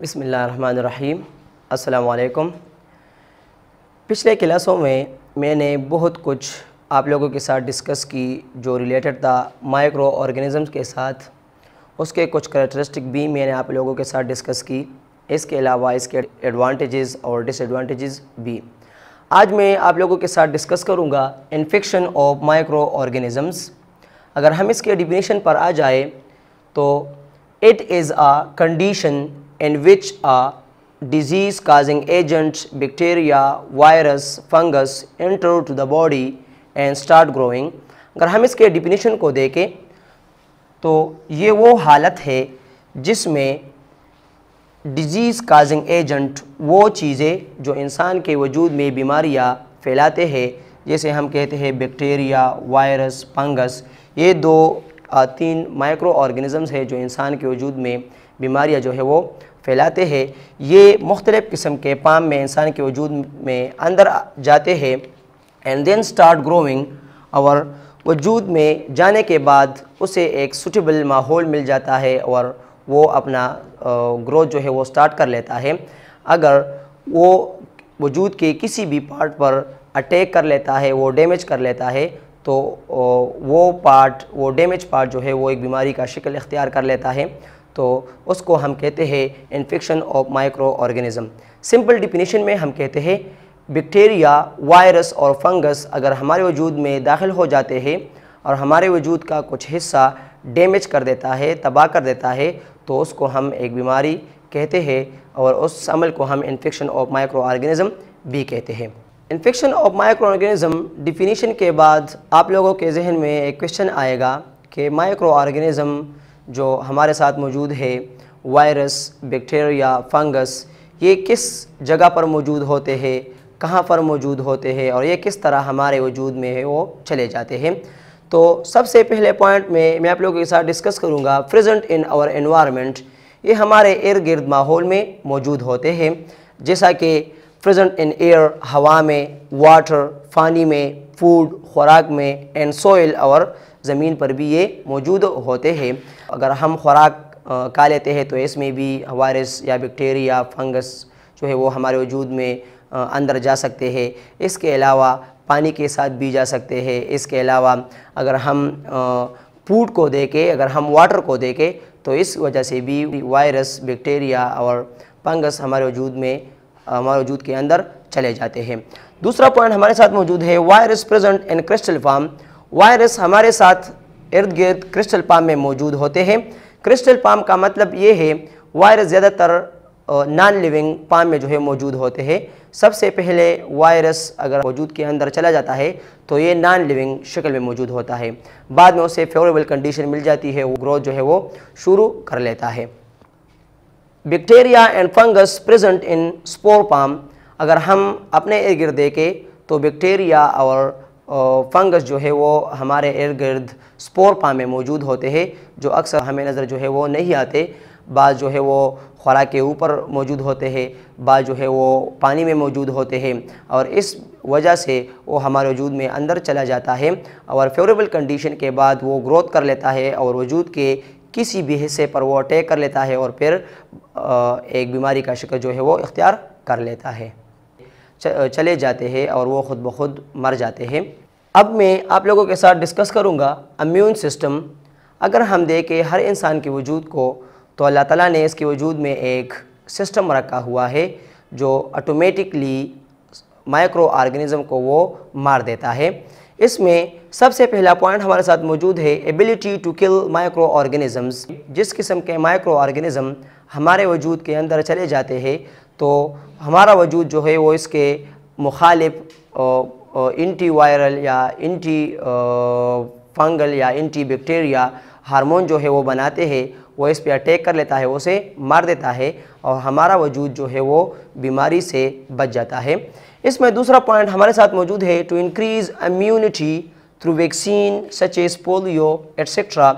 बिस्मिल्लाहिर्रहमानिर्रहीम। अस्सलाम वालेकुम। पिछले क्लासों में मैंने बहुत कुछ आप लोगों के साथ डिस्कस की जो रिलेटेड था माइक्रो ऑर्गेनिज़म्स के साथ। उसके कुछ करैक्टरिस्टिक भी मैंने आप लोगों के साथ डिस्कस की। इसके अलावा इसके एडवांटेजेस और डिसएडवांटेजेस भी आज मैं आप लोगों के साथ डिस्कस करूँगा। इन्फेक्शन ऑफ माइक्रो ऑर्गेनिज़म्स, अगर हम इसके डिफिनीशन पर आ जाए तो it is a condition in which a disease causing agent, bacteria, virus, fungus enter to the body and start growing। अगर हम इसके डिफिनीशन को देखें तो ये वो हालत है जिसमें डिजीज़ काजिंग एजेंट, वो चीज़ें जो इंसान के वजूद में बीमारियाँ फैलाते हैं, जैसे हम कहते हैं बैक्टीरिया, वायरस, फंगस, ये तीन माइक्रो ऑर्गेनिज़म्स है जो इंसान के वजूद में बीमारियाँ जो है वो फैलाते हैं। ये मुख्तलिफ़ किस्म के पाम में इंसान के वजूद में अंदर जाते हैं एंड देन स्टार्ट ग्रोइंग, और वजूद में जाने के बाद उसे एक सूटेबल माहौल मिल जाता है और वो अपना ग्रोथ जो है वो स्टार्ट कर लेता है। अगर वो वजूद के किसी भी पार्ट पर अटैक कर लेता है, वो डैमेज कर लेता है, तो वो डैमेज पार्ट जो है वो एक बीमारी का शक्ल इख्तियार कर लेता है, तो उसको हम कहते हैं infection of micro organism. Simple definition में हम कहते हैं बैक्टीरिया, वायरस और फंगस अगर हमारे वजूद में दाखिल हो जाते हैं और हमारे वजूद का कुछ हिस्सा डैमेज कर देता है, तबाह कर देता है, तो उसको हम एक बीमारी कहते हैं और उस अमल को हम इन्फेक्शन ऑफ माइक्रो ऑर्गेनिज़म भी कहते हैं। Infection of micro organism definition के बाद आप लोगों के जहन में एक क्वेश्चन आएगा कि माइक्रो ऑर्गेनिज़म जो हमारे साथ मौजूद है, वायरस, बैक्टीरिया, फंगस, ये किस जगह पर मौजूद होते हैं, कहाँ पर मौजूद होते हैं और ये किस तरह हमारे वजूद में है वो चले जाते हैं। तो सबसे पहले पॉइंट में मैं आप लोगों के साथ डिस्कस करूँगा प्रेजेंट इन आवर एनवायरनमेंट। ये हमारे इर्द गिर्द माहौल में मौजूद होते हैं, जैसा कि प्रेजेंट इन एयर, हवा में, वाटर, पानी में, फूड, खुराक में, एंड सोइल, और ज़मीन पर भी ये मौजूद होते हैं। अगर हम खुराक खा लेते हैं तो इसमें भी वायरस या बैक्टीरिया, फंगस जो है वो हमारे वजूद में अंदर जा सकते हैं। इसके अलावा पानी के साथ भी जा सकते हैं। इसके अलावा अगर हम फूड को देखें, अगर हम वाटर को देखें, तो इस वजह से भी वायरस, बैक्टीरिया और फंगस हमारे वजूद के अंदर चले जाते हैं। दूसरा पॉइंट हमारे साथ मौजूद है virus present in crystal form. Virus हमारे साथ इर्द गिर्द क्रिस्टल पाम में मौजूद होते हैं। क्रिस्टल पाम का मतलब ये है वायरस ज़्यादातर नॉन लिविंग पाम में जो है मौजूद होते हैं। सबसे पहले वायरस अगर वजूद के अंदर चला जाता है तो ये नॉन लिविंग शक्ल में मौजूद होता है, बाद में उसे फेवरेबल कंडीशन मिल जाती है, वो ग्रोथ जो है वो शुरू कर लेता है। Bacteria and fungus present in spore palm. अगर हम अपने इर्द गिर्द देखें तो बैक्टीरिया और फंगस जो है वो हमारे इर्द गिर्द स्पोर पाम में मौजूद होते हैं, जो अक्सर हमें नज़र जो है वो नहीं आते। बाद जो है वो खुराक के ऊपर मौजूद होते हैं, बाद जो है वो पानी में मौजूद होते हैं, और इस वजह से वो हमारे वजूद में अंदर चला जाता है और फेवरेबल कंडीशन के बाद वो ग्रोथ कर लेता है और वजूद के किसी भी हिस्से पर वो अटैक कर लेता है और फिर एक बीमारी का शिकल जो है वो इख्तियार कर लेता है, चले जाते हैं और वो ख़ुद ब खुद मर जाते हैं। अब मैं आप लोगों के साथ डिस्कस करूँगा इम्यून सिस्टम। अगर हम देखें हर इंसान के वजूद को, तो अल्लाह ताला ने इसके वजूद में एक सिस्टम रखा हुआ है जो ऑटोमेटिकली माइक्रो ऑर्गेनिज़म को वो मार देता है। इसमें सबसे पहला पॉइंट हमारे साथ मौजूद है ability to kill micro organisms. जिस किस्म के माइक्रो ऑर्गेनिज़म हमारे वजूद के अंदर चले जाते हैं तो हमारा वजूद जो है वो इसके मुखालिफ एंटी वायरल या एंटी फंगल या एंटी बैक्टीरिया हार्मोन जो है वो बनाते हैं, वो इस पे अटैक कर लेता है, उसे मार देता है और हमारा वजूद जो है वो बीमारी से बच जाता है। इसमें दूसरा पॉइंट हमारे साथ मौजूद है to increase immunity through vaccine such as polio et cetera.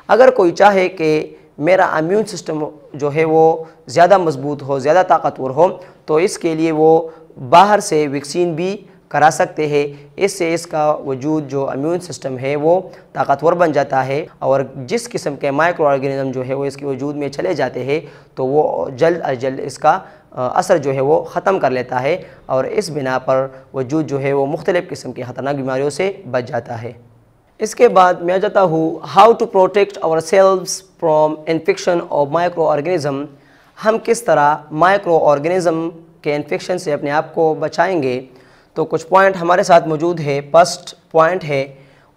अगर कोई चाहे कि मेरा इम्यून सिस्टम जो है वो ज़्यादा मजबूत हो, ज़्यादा ताकतवर हो, तो इसके लिए वो बाहर से वैक्सीन भी करा सकते हैं। इससे इसका वजूद जो इम्यून सिस्टम है वो ताकतवर बन जाता है, और जिस किस्म के माइक्रो ऑर्गेनिज़म जो है वो इसके वजूद में चले जाते हैं तो वो जल्द अज जल्द इसका असर जो है वो ख़त्म कर लेता है, और इस बिना पर वजूद जो है वो मुख्तलिफ़ किस्म की ख़तरनाक बीमारियों से बच जाता है। इसके बाद मैं आ जाता हूँ how to protect our selves from infection of micro organism. हम किस तरह माइक्रो ऑर्गेनिज़म के इन्फेक्शन से अपने आप को बचाएंगे, तो कुछ पॉइंट हमारे साथ मौजूद है। फर्स्ट पॉइंट है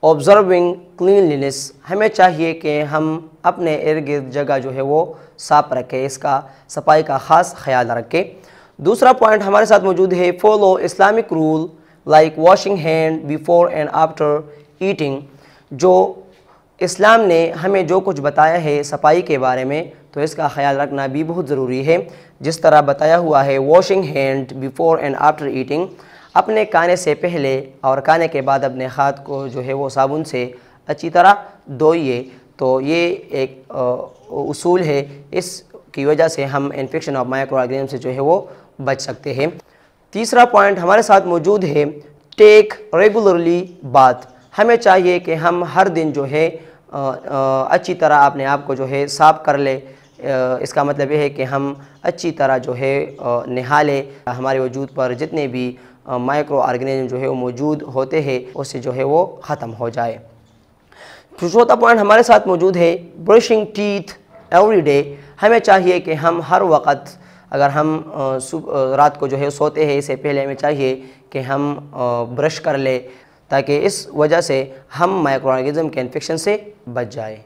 ऑब्ज़र्विंग क्लीनलीनेस। हमें चाहिए कि हम अपने इर्द गिर्द जगह जो है वो साफ़ रखें, इसका सफाई का ख़ास ख्याल रखें। दूसरा पॉइंट हमारे साथ मौजूद है follow Islamic rule like washing hand before and after eating. जो इस्लाम ने हमें जो कुछ बताया है सफाई के बारे में, तो इसका ख्याल रखना भी बहुत ज़रूरी है। जिस तरह बताया हुआ है washing hand before and after eating, अपने खाने से पहले और खाने के बाद अपने हाथ को जो है वो साबुन से अच्छी तरह धोइए। तो ये एक उसूल है, इसकी वजह से हम इन्फेक्शन ऑफ माइक्रो ऑर्गेनिज़म से जो है वो बच सकते हैं। तीसरा पॉइंट हमारे साथ मौजूद है टेक रेगुलरली बाथ। हमें चाहिए कि हम हर दिन जो है अच्छी तरह अपने आप को जो है साफ़ कर ले। इसका मतलब ये है कि हम अच्छी तरह जो है नहा लें, हमारे वजूद पर जितने भी माइक्रो ऑर्गेनिज़म जो है वो मौजूद होते हैं उससे जो है वो ख़त्म हो जाए। चौथा पॉइंट हमारे साथ मौजूद है ब्रशिंग टीथ एवरी डे। हमें चाहिए कि हम हर वक्त, अगर हम रात को जो है सोते हैं इससे पहले हमें चाहिए कि हम ब्रश कर लें, ताकि इस वजह से हम माइक्रो ऑर्गेनिज़म के इन्फेक्शन से बच जाए।